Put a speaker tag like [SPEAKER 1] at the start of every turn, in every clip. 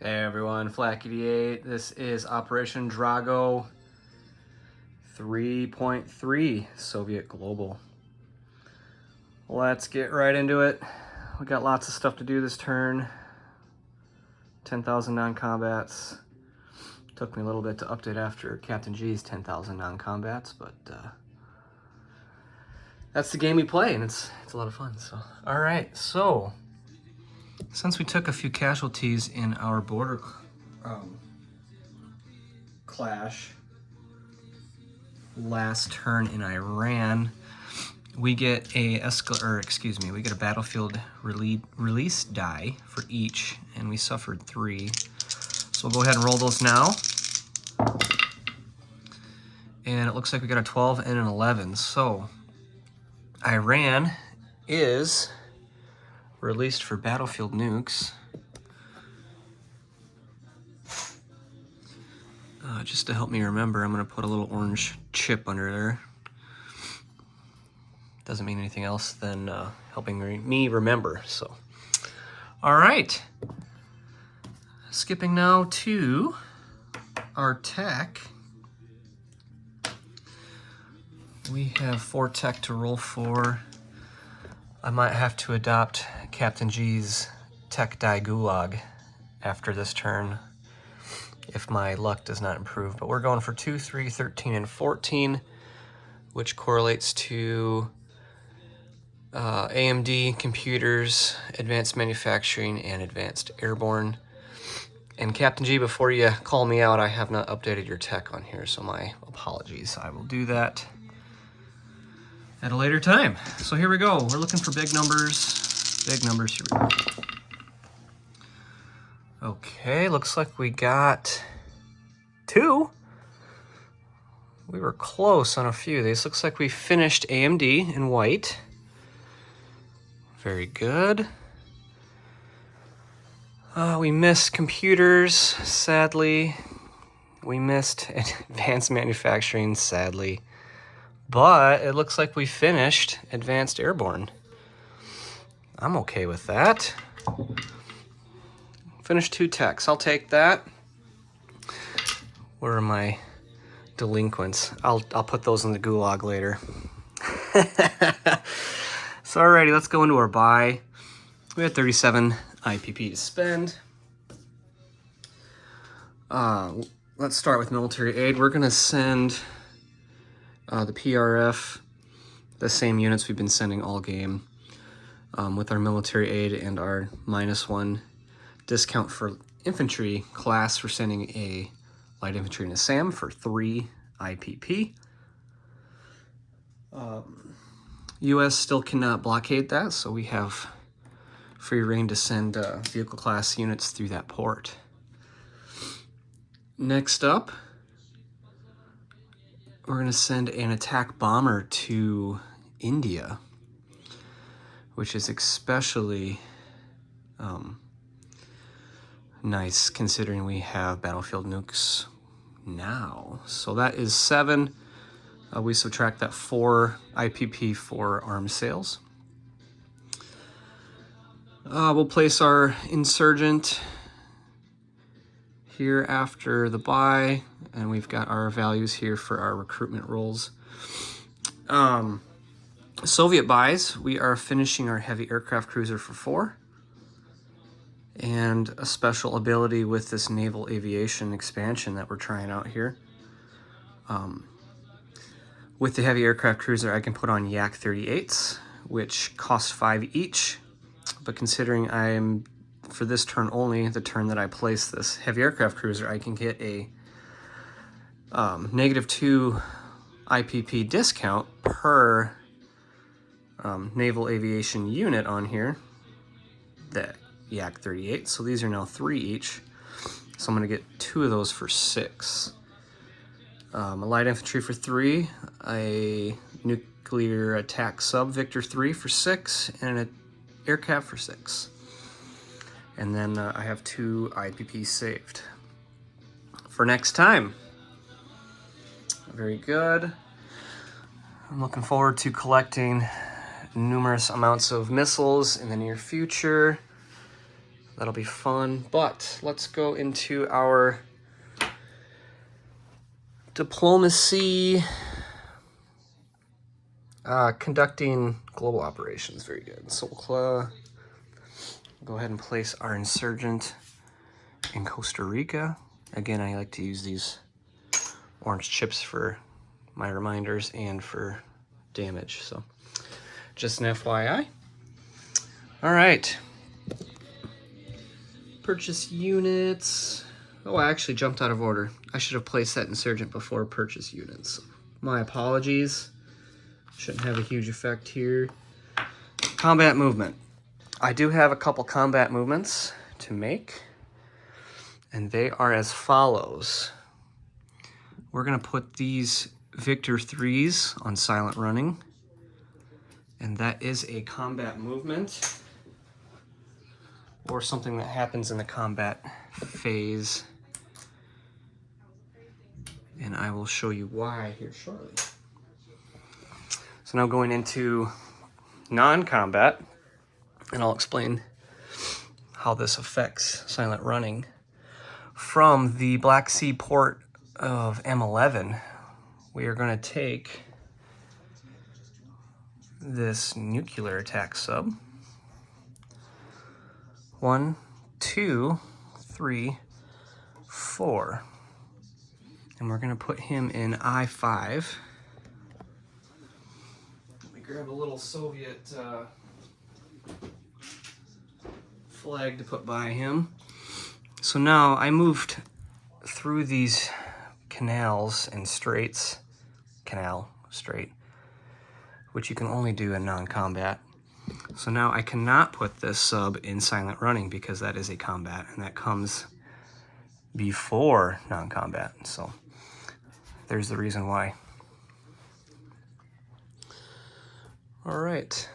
[SPEAKER 1] Hey everyone, Flak88. This is Operation Drago 3.3 Soviet Global. Let's get right into it. We got lots of stuff to do this turn. 10,000 non-combats. Took me a little bit to update after Captain G's 10,000 non-combats, but that's the game we play, and it's a lot of fun. So, all right. So, since we took a few casualties in our border clash last turn in Iran, we get a battlefield release die for each, and we suffered 3. So we'll go ahead and roll those now. And it looks like we got a 12 and an 11. So Iran is released for battlefield nukes. Just to help me remember, I'm going to put a little orange chip under there. Doesn't mean anything else than helping me remember. So, all right. Skipping now to our tech. We have 4 tech to roll for. I might have to adopt Captain G's tech die gulag after this turn if my luck does not improve. But we're going for 2, 3, 13, and 14, which correlates to AMD, computers, advanced manufacturing, and advanced airborne. And Captain G, before you call me out, I have not updated your tech on here, so my apologies. I will do that at a later time. So here we go. We're looking for big numbers. Big numbers, here we go. Okay, looks like we got 2. We were close on a few of these. Looks like we finished AMD in white. Very good. We missed computers, sadly. We missed advanced manufacturing, sadly. But it looks like we finished advanced airborne. I'm okay with that. Finished 2 techs. I'll take that. Where are my delinquents? I'll put those in the gulag later. So alrighty, let's go into our buy. We had 37 IPP to spend. Let's start with military aid. We're gonna send the PRF, the same units we've been sending all game, with our military aid and our -1 discount for infantry class. We're sending a light infantry and a SAM for 3 IPP. US still cannot blockade that, so we have free reign to send vehicle class units through that port. Next up, we're going to send an attack bomber to India, which is especially nice considering we have battlefield nukes now. So that is 7. We subtract that 4 IPP for arms sales. We'll place our insurgent here after the buy, and we've got our values here for our recruitment rolls. Soviet buys, we are finishing our heavy aircraft cruiser for 4, and a special ability with this naval aviation expansion that we're trying out here. With the heavy aircraft cruiser, I can put on Yak 38s, which cost 5 each. But considering I'm, for this turn only, the turn that I place this heavy aircraft cruiser, I can get a -2 IPP discount per naval aviation unit on here, the Yak 38. So these are now 3 each. So I'm going to get 2 of those for 6. A light infantry for 3, a nuclear attack sub Victor 3 for 6, and an aircraft for 6. And then I have 2 IPP saved for next time. Very good. I'm looking forward to collecting numerous amounts of missiles in the near future. That'll be fun, but let's go into our diplomacy, conducting global operations. Very good. So we'll go ahead and place our insurgent in Costa Rica. Again, I like to use these orange chips for my reminders and for damage, so just an FYI. All right. Purchase units. Oh, I actually jumped out of order. I should have placed that insurgent before purchase units. My apologies. Shouldn't have a huge effect here. Combat movement. I do have a couple combat movements to make, and they are as follows. We're going to put these Victor 3s on silent running, and that is a combat movement, or something that happens in the combat phase. And I will show you why here shortly. So now going into non-combat, and I'll explain how this affects silent running. From the Black Sea port of M11, we are going to take this nuclear attack sub. 1, 2, 3, 4. And we're going to put him in I-5. Let me grab a little Soviet flag to put by him. So now I moved through these canals and straits, strait, which you can only do in non-combat. So now I cannot put this sub in silent running because that is a combat, and that comes before non-combat. So there's the reason why. All right.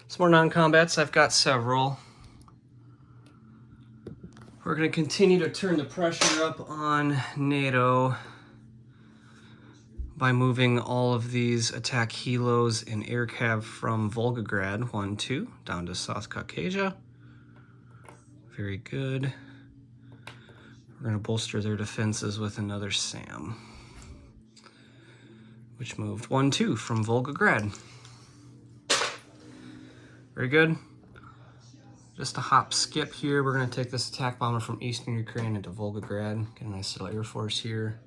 [SPEAKER 1] Some more non-combats. I've got several. We're going to continue to turn the pressure up on NATO by moving all of these attack helos and air cav from Volgograd 1, 2 down to South Caucasia. Very good. We're going to bolster their defenses with another SAM, which moved 1, 2 from Volgograd. Very good. Just a hop skip here. We're going to take this attack bomber from eastern Ukraine into Volgograd. Get a nice little air force here.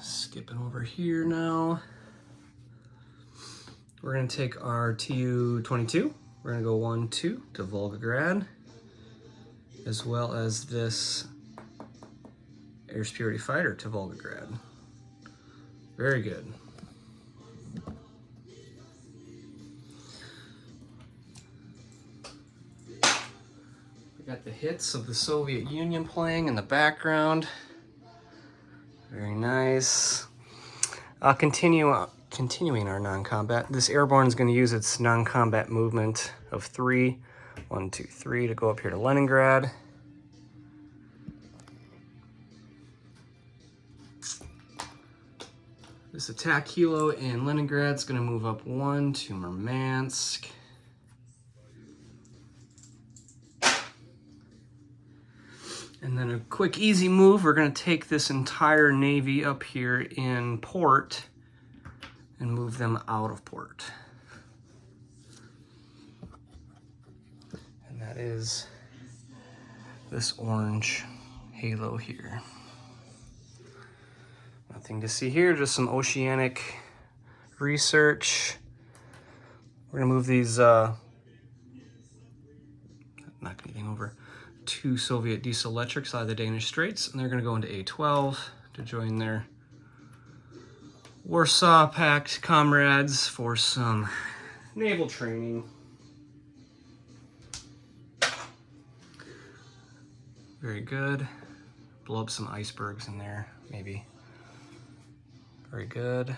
[SPEAKER 1] Skipping over here now. We're going to take our Tu-22. We're going to go 1, 2 to Volgograd, as well as this air superiority fighter to Volgograd. Very good. We got the hits of the Soviet Union playing in the background. Very nice. Continuing our non-combat. This airborne is going to use its non-combat movement of 3, 1, 2, 3 to go up here to Leningrad. This attack helo in Leningrad is going to move up 1 to Murmansk. And then a quick, easy move. We're going to take this entire Navy up here in port and move them out of port. And that is this orange halo here. Nothing to see here, just some oceanic research. We're going to move these, knock anything over, 2 Soviet diesel electrics out of the Danish Straits, and they're going to go into A12 to join their Warsaw Pact comrades for some naval training. Very good. Blow up some icebergs in there, maybe. Very good.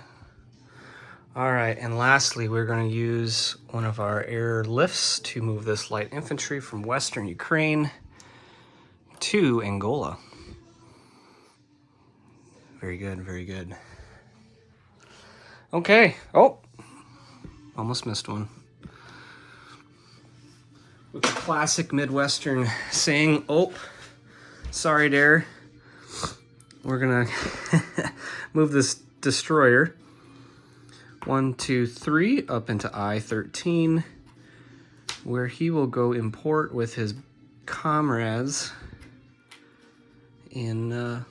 [SPEAKER 1] All right, and lastly, we're going to use one of our air lifts to move this light infantry from western Ukraine to Angola. Very good, very good. Okay. Oh, almost missed one. With the classic Midwestern saying, oh, sorry there. We're gonna move this destroyer 1, 2, 3 up into I-13, where he will go import with his comrades in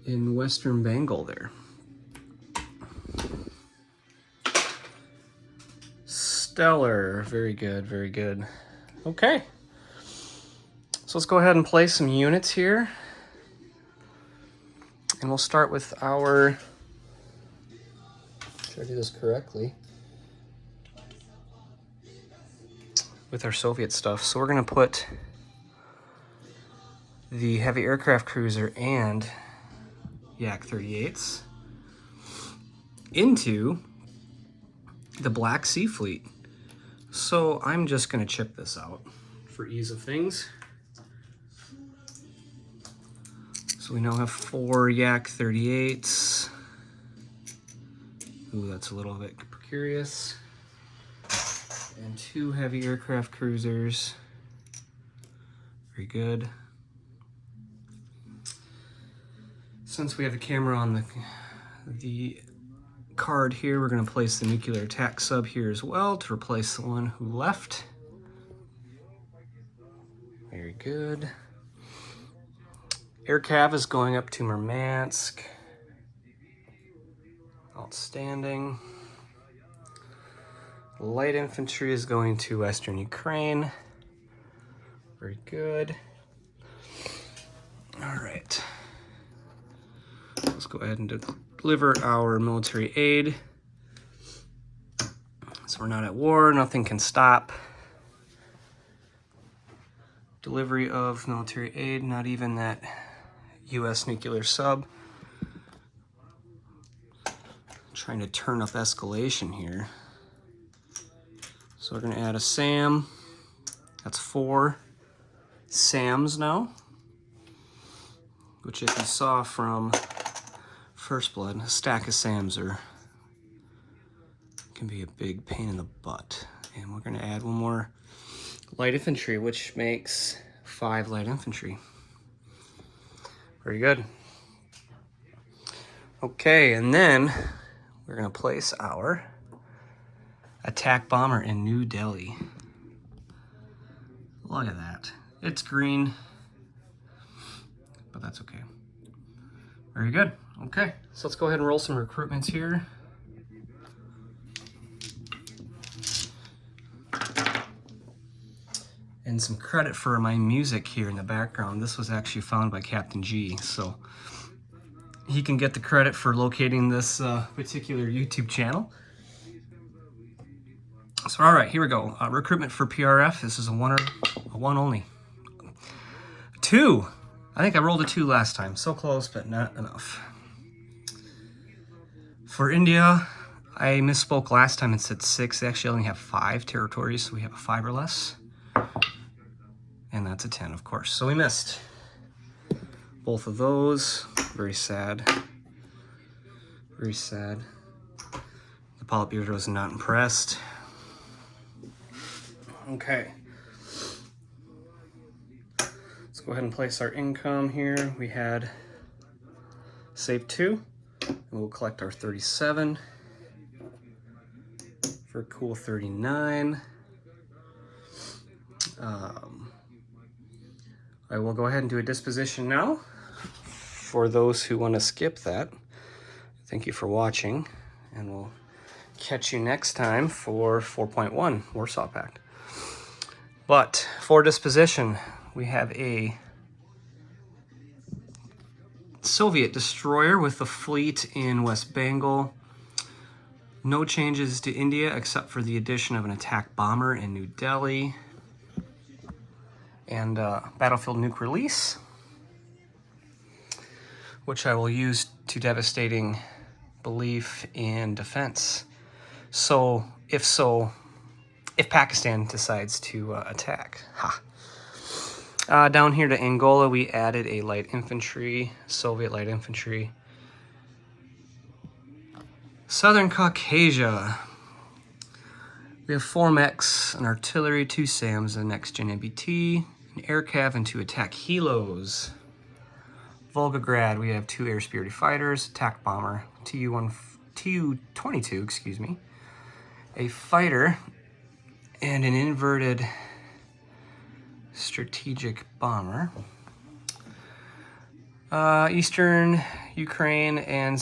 [SPEAKER 1] Western Bengal there. Stellar, very good, very good. Okay, so let's go ahead and place some units here. And we'll start with our, should I do this correctly? With our Soviet stuff. So we're gonna put the heavy aircraft cruiser and Yak-38s into the Black Sea Fleet. So I'm just gonna chip this out for ease of things. So we now have 4 Yak-38s. Ooh, that's a little bit precarious. And 2 heavy aircraft cruisers. Very good. Since we have the camera on the card here, we're going to place the nuclear attack sub here as well to replace the one who left. Very good. Air Cav is going up to Murmansk. Outstanding. Light infantry is going to Western Ukraine. Very good. All right. Let's go ahead and deliver our military aid. So we're not at war, nothing can stop. Delivery of military aid, not even that US nuclear sub. Trying to turn up escalation here. So we're gonna add a SAM. That's 4 SAMs now, which if you saw from First Blood, a stack of SAMs can be a big pain in the butt. And we're gonna add 1 more light infantry, which makes 5 light infantry. Very good. Okay, and then we're gonna place our attack bomber in New Delhi. Look at that. It's green, but that's okay. Very good. Okay, so let's go ahead and roll some recruitments here. And some credit for my music here in the background. This was actually found by Captain G, so he can get the credit for locating this particular YouTube channel. So all right, here we go. Recruitment for PRF. This is a 1 only. 2. I think I rolled a 2 last time. So close, but not enough. For India, I misspoke last time and said 6. They actually only have 5 territories, so we have a 5 or less. And that's a 10, of course. So we missed both of those. Very sad. Very sad. The Politburo is not impressed. Okay. Let's go ahead and place our income here. We had save 2, and we'll collect our 37 for a cool 39. I will go ahead and do a disposition now. For those who want to skip that, thank you for watching, and we'll catch you next time for 4.1 Warsaw Pact. But for disposition, we have a Soviet destroyer with a fleet in West Bengal. No changes to India except for the addition of an attack bomber in New Delhi. And battlefield nuke release, which I will use to devastating belief in defense. So if Pakistan decides to attack. Down here to Angola, we added a light infantry, Soviet light infantry. Southern Caucasia. We have 4 mechs, an artillery, 2 SAMs, a next-gen MBT, an air cav, and 2 attack helos. Volgograd, we have 2 air superiority fighters, attack bomber, Tu-22, excuse me, a fighter, and an inverted strategic bomber. Eastern Ukraine and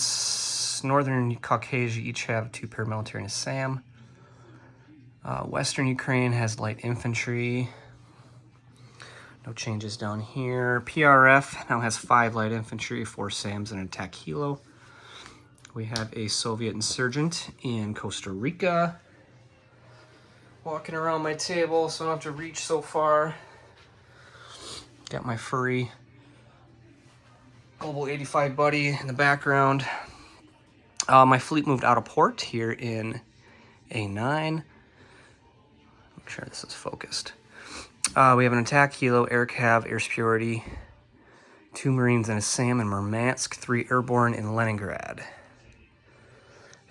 [SPEAKER 1] Northern Caucasia each have 2 paramilitary and a SAM. Western Ukraine has light infantry. No changes down here. PRF now has 5 light infantry, 4 SAMs, and an attack helo. We have a Soviet insurgent in Costa Rica. Walking around my table so I don't have to reach so far. Got my furry GW85 buddy in the background. My fleet moved out of port here in A9. Make sure this is focused. We have an attack helo, air cav, air superiority, 2 Marines and a SAM in Murmansk, 3 airborne in Leningrad.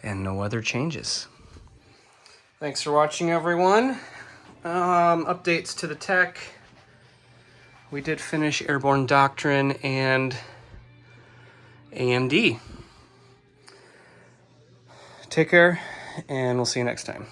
[SPEAKER 1] And no other changes. Thanks for watching, everyone. Updates to the tech. We did finish Airborne Doctrine and AMD. Take care, and we'll see you next time.